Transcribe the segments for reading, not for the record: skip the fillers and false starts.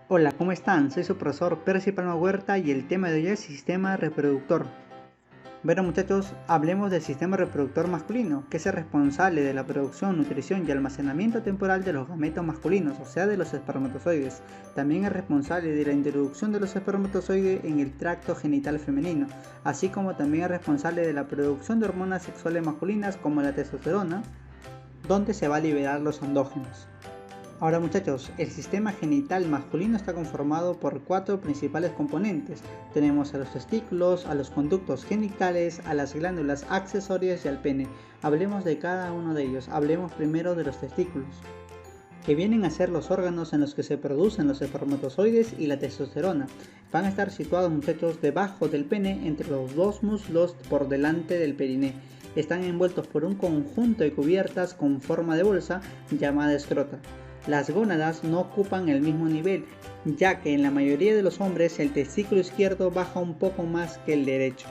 Hola, ¿cómo están? Soy su profesor Percy Palma Huerta y el tema de hoy es sistema reproductor. Bueno muchachos, hablemos del sistema reproductor masculino, que es el responsable de la producción, nutrición y almacenamiento temporal de los gametos masculinos, o sea de los espermatozoides. También es responsable de la introducción de los espermatozoides en el tracto genital femenino, así como también es responsable de la producción de hormonas sexuales masculinas como la testosterona, donde se va a liberar los andrógenos. Ahora muchachos, el sistema genital masculino está conformado por 4 principales componentes. Tenemos a los testículos, a los conductos genitales, a las glándulas accesorias y al pene. Hablemos de cada uno de ellos. Hablemos primero de los testículos, que vienen a ser los órganos en los que se producen los espermatozoides y la testosterona. Van a estar situados muchachos debajo del pene, entre los dos muslos por delante del periné. Están envueltos por un conjunto de cubiertas con forma de bolsa llamada escrota. Las gónadas no ocupan el mismo nivel, ya que en la mayoría de los hombres el testículo izquierdo baja un poco más que el derecho.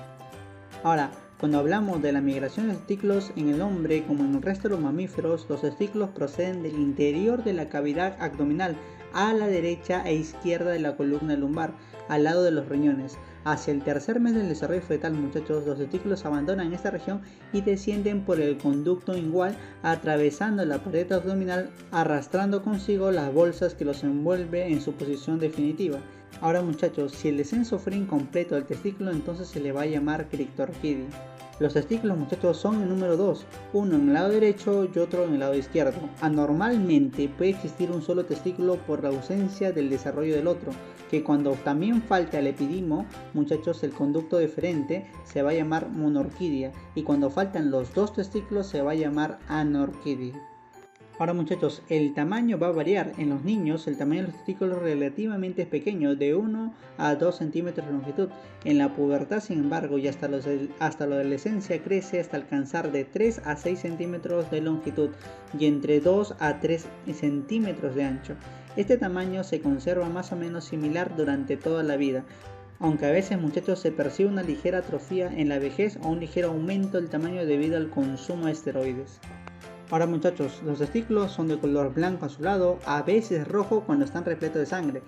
Ahora, cuando hablamos de la migración de testículos en el hombre como en el resto de los mamíferos, los testículos proceden del interior de la cavidad abdominal a la derecha e izquierda de la columna lumbar, al lado de los riñones. Hacia el tercer mes del desarrollo fetal, muchachos, los testículos abandonan esta región y descienden por el conducto inguinal, atravesando la pared abdominal, arrastrando consigo las bolsas que los envuelve en su posición definitiva. Ahora muchachos, si el descenso fuera incompleto del testículo, entonces se le va a llamar criptorquidia. Los testículos muchachos son el número 2, uno en el lado derecho y otro en el lado izquierdo. Anormalmente puede existir un solo testículo por la ausencia del desarrollo del otro, que cuando también falta el epidimo, muchachos, el conducto deferente se va a llamar monorquidia, y cuando faltan los dos testículos se va a llamar anorquidia. Ahora muchachos, el tamaño va a variar. En los niños el tamaño de los testículos relativamente es pequeño, de 1 a 2 centímetros de longitud. En la pubertad, sin embargo, y hasta la adolescencia crece hasta alcanzar de 3 a 6 centímetros de longitud y entre 2 a 3 centímetros de ancho. Este tamaño se conserva más o menos similar durante toda la vida, aunque a veces muchachos se percibe una ligera atrofia en la vejez o un ligero aumento del tamaño debido al consumo de esteroides. Ahora muchachos, los testículos son de color blanco azulado, a veces rojo cuando están repletos de sangre.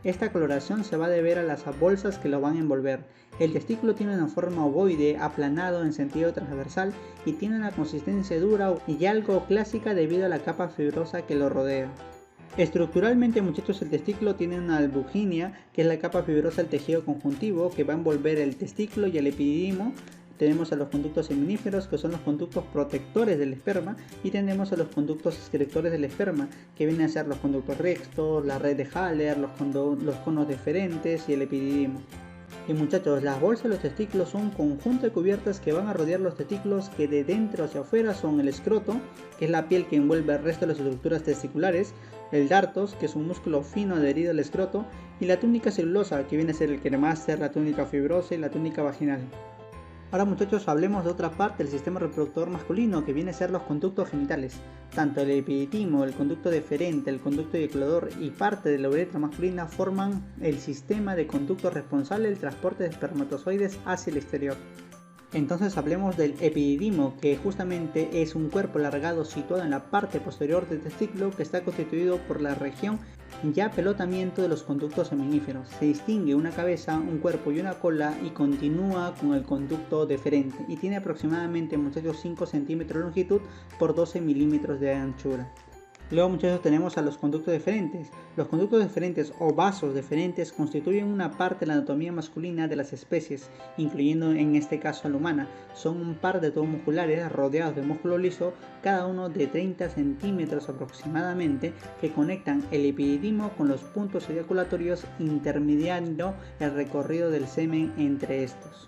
Esta coloración se va a deber a las bolsas que lo van a envolver. El testículo tiene una forma ovoide, aplanado en sentido transversal y tiene una consistencia dura y algo clásica debido a la capa fibrosa que lo rodea. Estructuralmente muchachos, el testículo tiene una albuginia, que es la capa fibrosa del tejido conjuntivo que va a envolver el testículo y el epididimo. Tenemos a los conductos seminíferos, que son los conductos protectores del esperma, y tenemos a los conductos excretores del esperma, que vienen a ser los conductos rectos, la red de Haller, los conos deferentes y el epididimo. Y muchachos, las bolsas de los testículos son un conjunto de cubiertas que van a rodear los testículos, que de dentro hacia afuera son el escroto, que es la piel que envuelve el resto de las estructuras testiculares, el dartos, que es un músculo fino adherido al escroto, y la túnica celulosa, que viene a ser el cremaster, la túnica fibrosa y la túnica vaginal. Ahora muchachos, hablemos de otra parte del sistema reproductor masculino, que viene a ser los conductos genitales. Tanto el epididimo, el conducto deferente, el conducto eyaculador y parte de la uretra masculina forman el sistema de conductos responsable del transporte de espermatozoides hacia el exterior. Entonces hablemos del epididimo, que justamente es un cuerpo alargado situado en la parte posterior del testículo, que está constituido por la región y apelotamiento de los conductos seminíferos. Se distingue una cabeza, un cuerpo y una cola, y continúa con el conducto deferente, y tiene aproximadamente muchachos 5 centímetros de longitud por 12 milímetros de anchura. Luego muchachos tenemos a los conductos deferentes. Los conductos deferentes o vasos deferentes constituyen una parte de la anatomía masculina de las especies, incluyendo en este caso a la humana. Son un par de tubos musculares rodeados de músculo liso, cada uno de 30 centímetros aproximadamente, que conectan el epididimo con los puntos eyaculatorios, intermediando el recorrido del semen entre estos.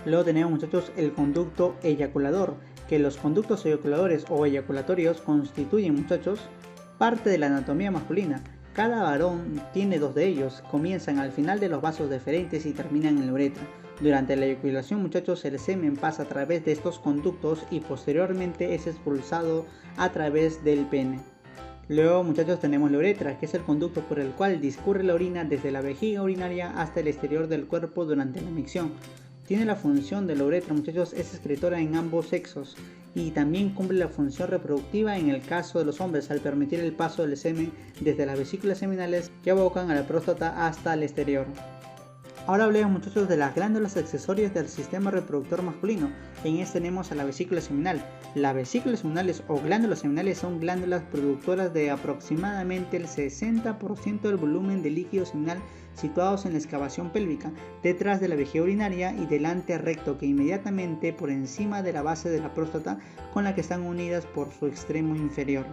Luego tenemos muchachos el conducto eyaculador, que los conductos eyaculadores o eyaculatorios constituyen muchachos parte de la anatomía masculina. Cada varón tiene 2 de ellos, comienzan al final de los vasos deferentes y terminan en la uretra. Durante la eyaculación muchachos, el semen pasa a través de estos conductos y posteriormente es expulsado a través del pene. Luego muchachos tenemos la uretra, que es el conducto por el cual discurre la orina desde la vejiga urinaria hasta el exterior del cuerpo durante la micción. Tiene la función de la uretra muchachos, es excretora en ambos sexos, y también cumple la función reproductiva en el caso de los hombres al permitir el paso del semen desde las vesículas seminales que abocan a la próstata hasta el exterior. Ahora hablemos, muchachos, de las glándulas accesorias del sistema reproductor masculino. En este tenemos a la vesícula seminal. Las vesículas seminales o glándulas seminales son glándulas productoras de aproximadamente el 60% del volumen de líquido seminal situados en la excavación pélvica, detrás de la vejiga urinaria y delante recto, que inmediatamente por encima de la base de la próstata, con la que están unidas por su extremo inferior.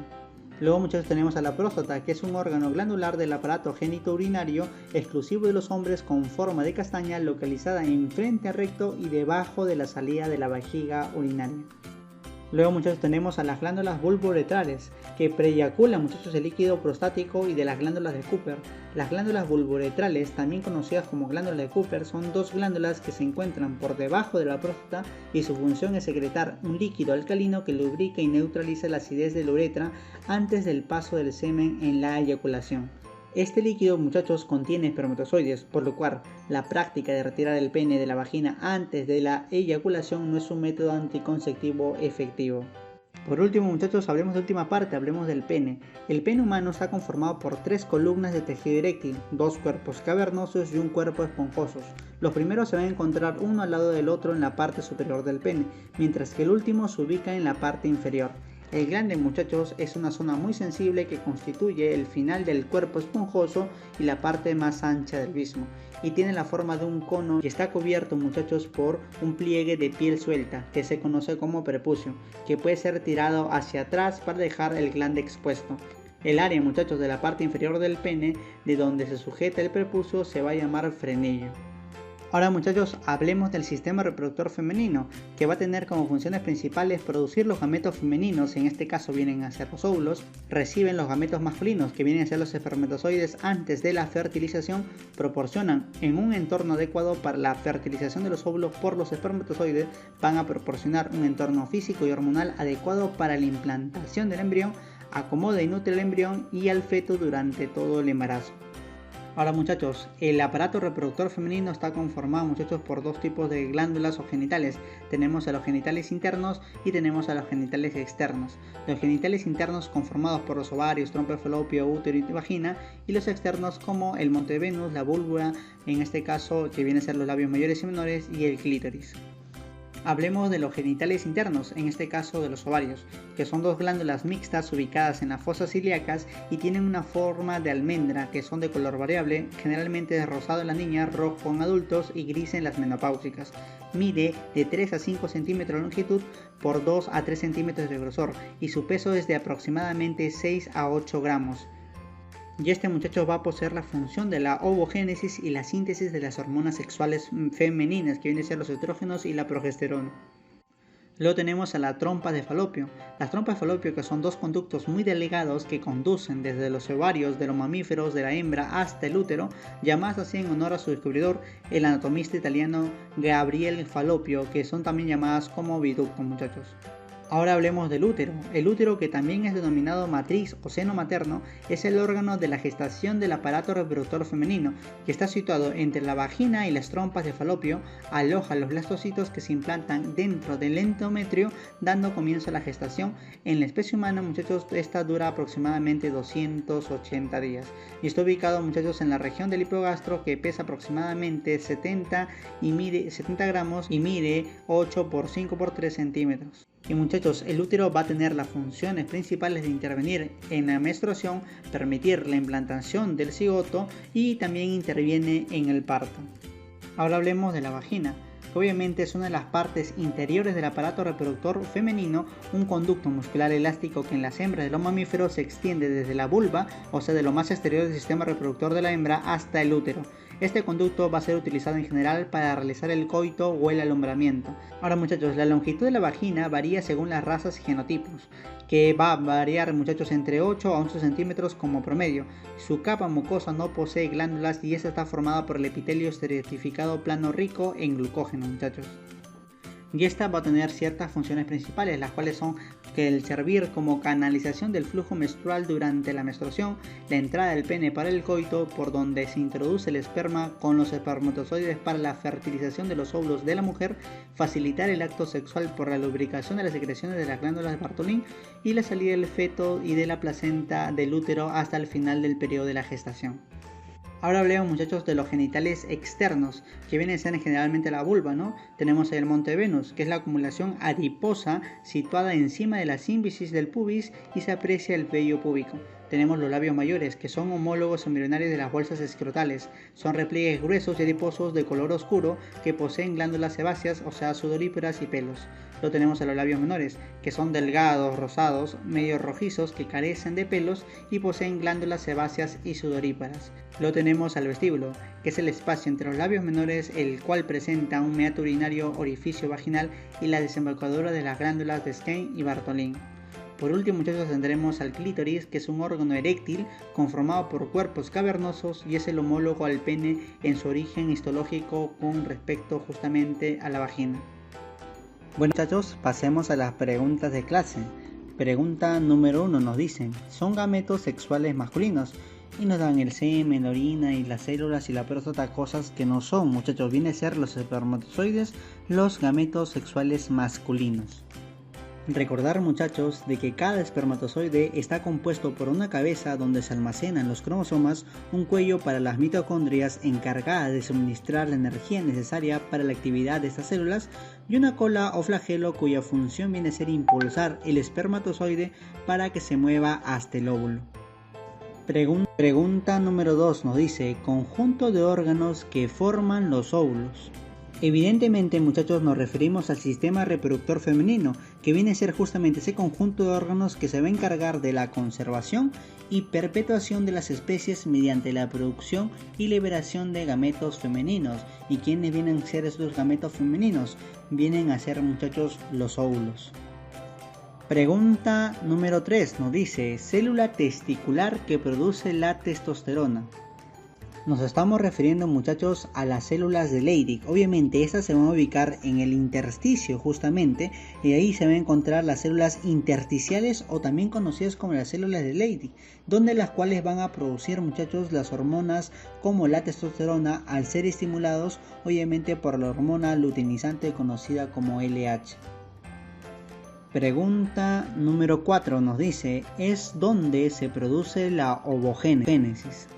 Luego, muchachos, tenemos a la próstata, que es un órgano glandular del aparato genitourinario exclusivo de los hombres con forma de castaña localizada en frente recto y debajo de la salida de la vejiga urinaria. Luego, muchachos, tenemos a las glándulas vulvouretrales, que preeyaculan, muchachos, el líquido prostático, y de las glándulas de Cooper. Las glándulas vulvouretrales, también conocidas como glándulas de Cooper, son dos glándulas que se encuentran por debajo de la próstata y su función es secretar un líquido alcalino que lubrica y neutraliza la acidez de la uretra antes del paso del semen en la eyaculación. Este líquido, muchachos, contiene espermatozoides, por lo cual la práctica de retirar el pene de la vagina antes de la eyaculación no es un método anticonceptivo efectivo. Por último, muchachos, hablemos de última parte, hablemos del pene. El pene humano está conformado por 3 columnas de tejido eréctil, 2 cuerpos cavernosos y un cuerpo esponjoso. Los primeros se van a encontrar uno al lado del otro en la parte superior del pene, mientras que el último se ubica en la parte inferior. El glande, muchachos, es una zona muy sensible que constituye el final del cuerpo esponjoso y la parte más ancha del mismo, y tiene la forma de un cono y está cubierto, muchachos, por un pliegue de piel suelta que se conoce como prepucio, que puede ser tirado hacia atrás para dejar el glande expuesto. El área, muchachos, de la parte inferior del pene, de donde se sujeta el prepucio, se va a llamar frenillo. Ahora, muchachos, hablemos del sistema reproductor femenino, que va a tener como funciones principales producir los gametos femeninos, en este caso vienen a ser los óvulos, reciben los gametos masculinos, que vienen a ser los espermatozoides antes de la fertilización, proporcionan en un entorno adecuado para la fertilización de los óvulos por los espermatozoides, van a proporcionar un entorno físico y hormonal adecuado para la implantación del embrión, acomoda y nutre el embrión y al feto durante todo el embarazo. Ahora, muchachos, el aparato reproductor femenino está conformado, muchachos, por dos tipos de glándulas o genitales. Tenemos a los genitales internos y tenemos a los genitales externos. Los genitales internos conformados por los ovarios, trompa de falopio, útero y vagina, y los externos como el monte de Venus, la vulva, en este caso que vienen a ser los labios mayores y menores, y el clítoris. Hablemos de los genitales internos, en este caso de los ovarios, que son dos glándulas mixtas ubicadas en las fosas ilíacas y tienen una forma de almendra, que son de color variable, generalmente de rosado en las niñas, rojo en adultos y gris en las menopáusicas. Mide de 3 a 5 centímetros de longitud por 2 a 3 centímetros de grosor y su peso es de aproximadamente 6 a 8 gramos. Y este, muchacho, va a poseer la función de la ovogénesis y la síntesis de las hormonas sexuales femeninas, que vienen a ser los estrógenos y la progesterona. Luego tenemos a la trompa de falopio. Las trompas de falopio, que son dos conductos muy delgados que conducen desde los ovarios de los mamíferos de la hembra hasta el útero, llamadas así en honor a su descubridor, el anatomista italiano Gabriele Falloppio, que son también llamadas como viducto, muchachos. Ahora hablemos del útero. El útero, que también es denominado matriz o seno materno, es el órgano de la gestación del aparato reproductor femenino, que está situado entre la vagina y las trompas de falopio, aloja los blastocitos que se implantan dentro del endometrio, dando comienzo a la gestación. En la especie humana, muchachos, esta dura aproximadamente 280 días y está ubicado, muchachos, en la región del hipogastro, que pesa aproximadamente 70 gramos y mide 8 por 5 por 3 centímetros. Y, muchachos, el útero va a tener las funciones principales de intervenir en la menstruación, permitir la implantación del cigoto y también interviene en el parto. Ahora hablemos de la vagina, que obviamente es una de las partes interiores del aparato reproductor femenino, un conducto muscular elástico que en las hembras de los mamíferos se extiende desde la vulva, o sea, de lo más exterior del sistema reproductor de la hembra, hasta el útero. Este conducto va a ser utilizado en general para realizar el coito o el alumbramiento. Ahora, muchachos, la longitud de la vagina varía según las razas y genotipos, que va a variar, muchachos, entre 8 a 11 centímetros como promedio. Su capa mucosa no posee glándulas y esta está formada por el epitelio estratificado plano rico en glucógeno, muchachos. y esta va a tener ciertas funciones principales, las cuales son que el servir como canalización del flujo menstrual durante la menstruación, la entrada del pene para el coito, por donde se introduce el esperma con los espermatozoides para la fertilización de los óvulos de la mujer, facilitar el acto sexual por la lubricación de las secreciones de las glándulas de Bartholin y la salida del feto y de la placenta del útero hasta el final del periodo de la gestación. Ahora hablemos, muchachos, de los genitales externos, que vienen a ser generalmente la vulva, ¿no? Tenemos el monte Venus, que es la acumulación adiposa situada encima de la sínfisis del pubis y se aprecia el vello púbico. Tenemos los labios mayores, que son homólogos embrionarios de las bolsas escrotales. Son repliegues gruesos y adiposos de color oscuro que poseen glándulas sebáceas, o sea, sudoríparas y pelos. Luego tenemos a los labios menores, que son delgados, rosados, medio rojizos, que carecen de pelos y poseen glándulas sebáceas y sudoríparas. Luego tenemos al vestíbulo, que es el espacio entre los labios menores, el cual presenta un meato urinario, orificio vaginal y la desembocadura de las glándulas de Skene y Bartholin. Por último, muchachos, tendremos al clítoris, que es un órgano eréctil conformado por cuerpos cavernosos y es el homólogo al pene en su origen histológico con respecto justamente a la vagina. Bueno, muchachos, pasemos a las preguntas de clase. Pregunta número 1 nos dicen, ¿son gametos sexuales masculinos? Y nos dan el semen, la orina y las células y la próstata, cosas que no son, muchachos. Viene a ser los espermatozoides, los gametos sexuales masculinos. Recordar, muchachos, de que cada espermatozoide está compuesto por una cabeza donde se almacenan los cromosomas, un cuello para las mitocondrias encargadas de suministrar la energía necesaria para la actividad de estas células y una cola o flagelo cuya función viene a ser impulsar el espermatozoide para que se mueva hasta el óvulo. Pregunta número 2 nos dice, conjunto de órganos que forman los óvulos. Evidentemente, muchachos, nos referimos al sistema reproductor femenino, que viene a ser justamente ese conjunto de órganos que se va a encargar de la conservación y perpetuación de las especies mediante la producción y liberación de gametos femeninos. ¿Y quiénes vienen a ser estos gametos femeninos? Vienen a ser, muchachos, los óvulos. Pregunta número 3 nos dice, célula testicular que produce la testosterona. Nos estamos refiriendo, muchachos, a las células de Leydig. Obviamente estas se van a ubicar en el intersticio justamente, y ahí se van a encontrar las células intersticiales o también conocidas como las células de Leydig, donde las cuales van a producir, muchachos, las hormonas como la testosterona al ser estimulados obviamente por la hormona luteinizante conocida como LH. Pregunta número 4 nos dice, ¿es donde se produce la ovogénesis?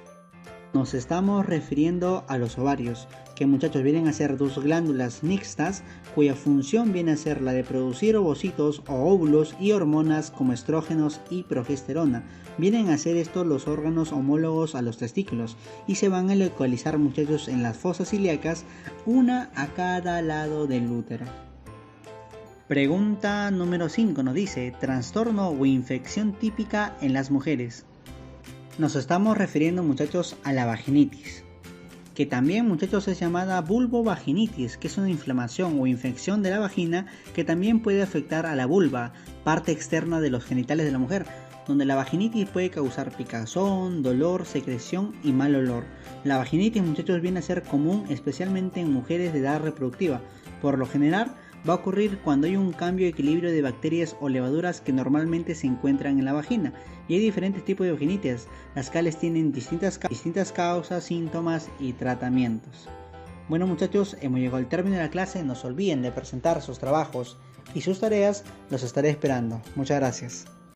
Nos estamos refiriendo a los ovarios, que, muchachos, vienen a ser dos glándulas mixtas cuya función viene a ser la de producir ovocitos o óvulos y hormonas como estrógenos y progesterona. Vienen a ser estos los órganos homólogos a los testículos y se van a localizar, muchachos, en las fosas ilíacas, una a cada lado del útero. Pregunta número 5 nos dice, trastorno o infección típica en las mujeres. Nos estamos refiriendo, muchachos, a la vaginitis, que también, muchachos, es llamada vulvovaginitis, que es una inflamación o infección de la vagina que también puede afectar a la vulva, parte externa de los genitales de la mujer, donde la vaginitis puede causar picazón, dolor, secreción y mal olor. La vaginitis, muchachos, viene a ser común especialmente en mujeres de edad reproductiva. Por lo general, va a ocurrir cuando hay un cambio de equilibrio de bacterias o levaduras que normalmente se encuentran en la vagina. Y hay diferentes tipos de vaginitis, las cuales tienen distintas causas, síntomas y tratamientos. Bueno, muchachos, hemos llegado al término de la clase. No se olviden de presentar sus trabajos y sus tareas. Los estaré esperando. Muchas gracias.